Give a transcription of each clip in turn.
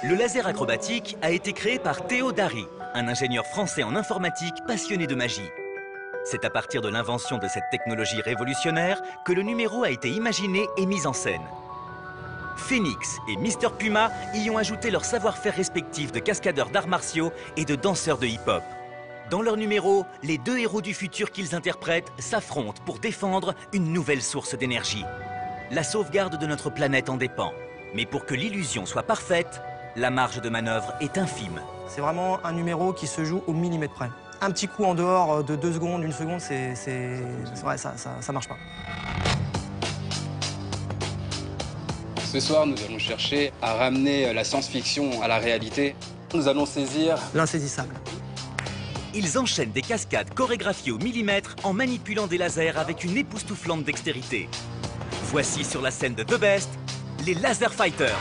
Le laser acrobatique a été créé par Théo Dary, un ingénieur français en informatique passionné de magie. C'est à partir de l'invention de cette technologie révolutionnaire que le numéro a été imaginé et mis en scène. Phoenix et Mister Puma y ont ajouté leur savoir-faire respectif de cascadeurs d'arts martiaux et de danseurs de hip-hop. Dans leur numéro, les deux héros du futur qu'ils interprètent s'affrontent pour défendre une nouvelle source d'énergie. La sauvegarde de notre planète en dépend. Mais pour que l'illusion soit parfaite, la marge de manœuvre est infime. C'est vraiment un numéro qui se joue au millimètre près. Un petit coup en dehors de 2 secondes, 1 seconde, ouais, ça marche pas. Ce soir, nous allons chercher à ramener la science-fiction à la réalité. Nous allons saisir l'insaisissable. Ils enchaînent des cascades chorégraphiées au millimètre en manipulant des lasers avec une époustouflante dextérité. Voici sur la scène de The Best, les Laser Fighters.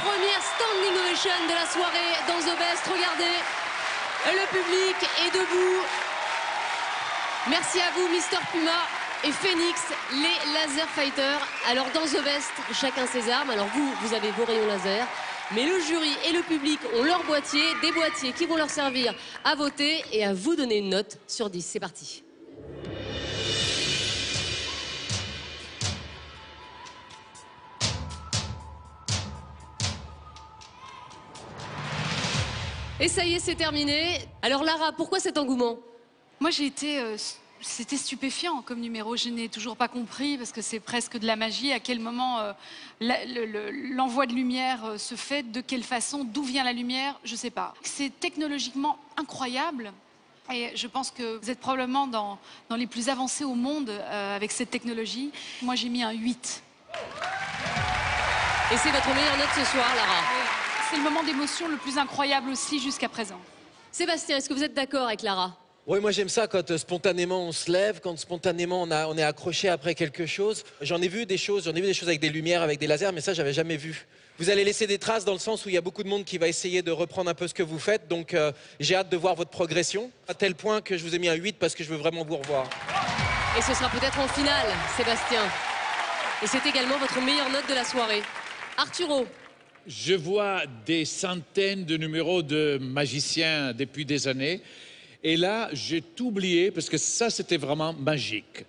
Première standing ovation de la soirée dans The Best. Regardez, le public est debout. Merci à vous, Mister Puma et Phoenix, les Laser Fighters. Alors dans The Best, chacun ses armes. Alors vous avez vos rayons laser. Mais le jury et le public ont leur boîtier, des boîtiers qui vont leur servir à voter et à vous donner une note sur 10. C'est parti. Et ça y est, c'est terminé. Alors Lara, pourquoi cet engouement? Moi, j'ai été... c'était stupéfiant comme numéro. Je n'ai toujours pas compris, parce que c'est presque de la magie, à quel moment l'envoi de lumière se fait, de quelle façon, d'où vient la lumière, je ne sais pas. C'est technologiquement incroyable. Et je pense que vous êtes probablement dans les plus avancés au monde avec cette technologie. Moi, j'ai mis un 8. Et c'est votre meilleure note ce soir, Lara? C'est le moment d'émotion le plus incroyable aussi jusqu'à présent. Sébastien, est-ce que vous êtes d'accord avec Lara? Oui, moi j'aime ça quand spontanément on se lève, quand spontanément on est accroché après quelque chose. J'en ai vu des choses avec des lumières, avec des lasers, mais ça j'avais jamais vu. Vous allez laisser des traces dans le sens où il y a beaucoup de monde qui va essayer de reprendre un peu ce que vous faites, donc j'ai hâte de voir votre progression, à tel point que je vous ai mis un 8 parce que je veux vraiment vous revoir. Et ce sera peut-être en finale, Sébastien. Et c'est également votre meilleure note de la soirée. Arturo. Je vois des centaines de numéros de magiciens depuis des années. Et là, j'ai tout oublié parce que ça, c'était vraiment magique.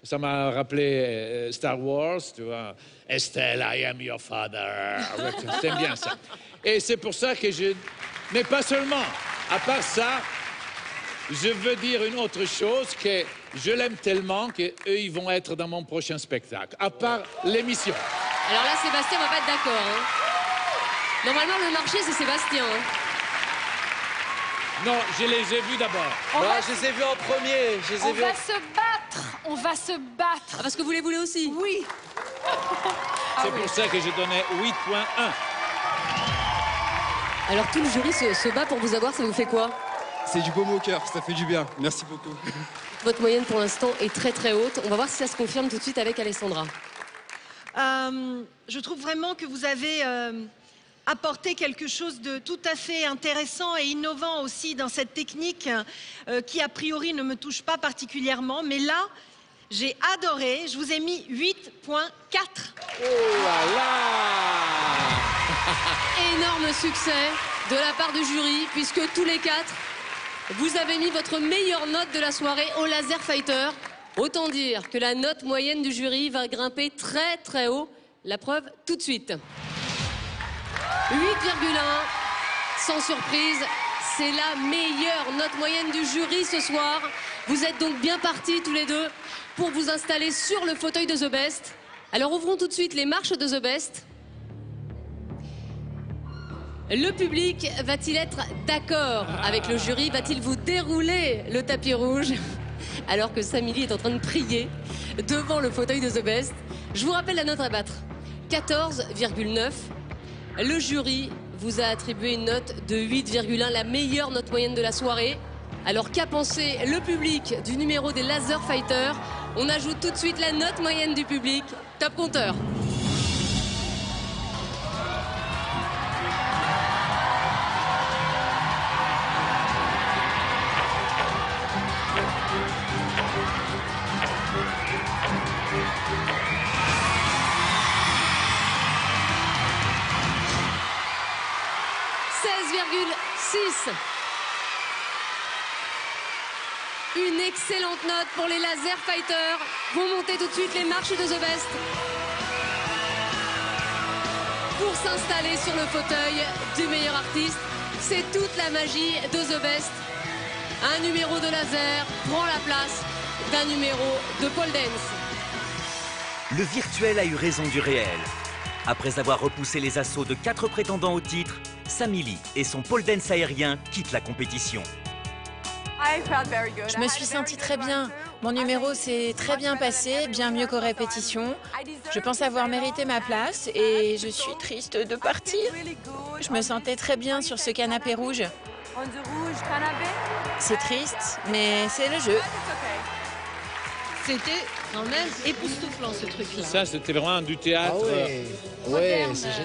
Ça m'a rappelé Star Wars, tu vois. Estelle, I am your father. J'aime bien ça. Et c'est pour ça que je... Mais pas seulement. À part ça, je veux dire une autre chose, que je l'aime tellement qu'eux, ils vont être dans mon prochain spectacle. À part l'émission. Alors là, Sébastien va pas être d'accord. Hein. Normalement, le marché, c'est Sébastien. Hein. Non, je les ai vus d'abord. Je les ai vus en premier. On va se battre. On va se battre. Ah, parce que vous les voulez aussi? Oui. C'est pour ça que j'ai donné 8.1. Alors tout le jury se bat pour vous avoir, ça vous fait quoi? C'est du baume au cœur, ça fait du bien. Merci beaucoup. Votre moyenne pour l'instant est très très haute. On va voir si ça se confirme tout de suite avec Alessandra. Je trouve vraiment que vous avez apporté quelque chose de tout à fait intéressant et innovant aussi dans cette technique qui a priori ne me touche pas particulièrement. Mais là, j'ai adoré. Je vous ai mis 8.4. Oh là là! Énorme succès de la part du jury, puisque tous les quatre, vous avez mis votre meilleure note de la soirée au Laser Fighter. Autant dire que la note moyenne du jury va grimper très très haut. La preuve tout de suite. 8,1, sans surprise, c'est la meilleure note moyenne du jury ce soir. Vous êtes donc bien partis tous les deux pour vous installer sur le fauteuil de The Best. Alors ouvrons tout de suite les marches de The Best. Le public va-t-il être d'accord avec le jury? Va-t-il vous dérouler le tapis rouge alors que Samily est en train de prier devant le fauteuil de The Best? Je vous rappelle la note à battre. 14,9. Le jury vous a attribué une note de 8,1, la meilleure note moyenne de la soirée. Alors qu'a pensé le public du numéro des Laser Fighters? On ajoute tout de suite la note moyenne du public. Top compteur. Une excellente note pour les Laser Fighters. Vont monter tout de suite les marches de The Best pour s'installer sur le fauteuil du meilleur artiste. C'est toute la magie de The Best. Un numéro de laser prend la place d'un numéro de pole dance. Le virtuel a eu raison du réel. Après avoir repoussé les assauts de 4 prétendants au titre, Samily et son pole dance aérien quittent la compétition. Je me suis sentie très bien. Mon numéro s'est très bien passé, bien mieux qu'aux répétitions. Je pense avoir mérité ma place et je suis triste de partir. Je me sentais très bien sur ce canapé rouge. C'est triste, mais c'est le jeu. C'était quand même époustouflant ce truc-là. Ça, c'était vraiment du théâtre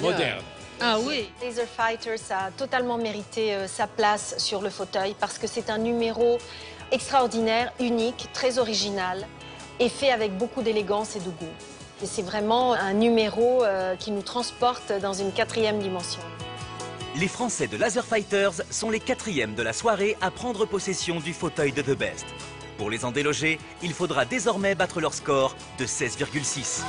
moderne. Ah oui. Laser Fighters a totalement mérité sa place sur le fauteuil parce que c'est un numéro extraordinaire, unique, très original et fait avec beaucoup d'élégance et de goût. Et c'est vraiment un numéro qui nous transporte dans une 4e dimension. Les Français de Laser Fighters sont les 4e de la soirée à prendre possession du fauteuil de The Best. Pour les en déloger, il faudra désormais battre leur score de 16,6.